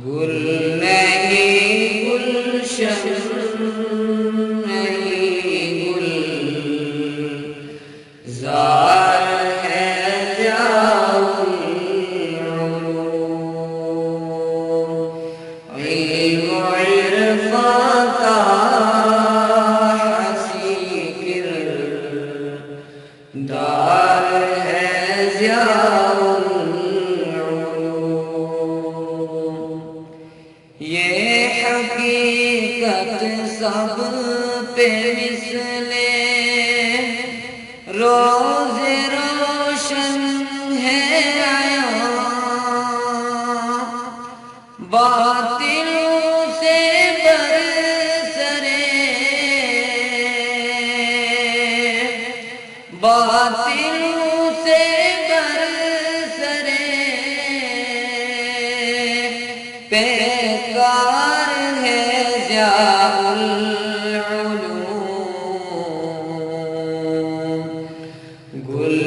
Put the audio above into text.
گل نہیں گلشن نہیں گل زار ہے ضیاء العلوم علم و عرفان کا حسین کردار ہے ضیاء یہ حقیقت سب پہ مثل روز روشن ہے عیاں باطلوں سے برسرے باطلوں سے برسرے پیکار ہے ضیاء العلوم گل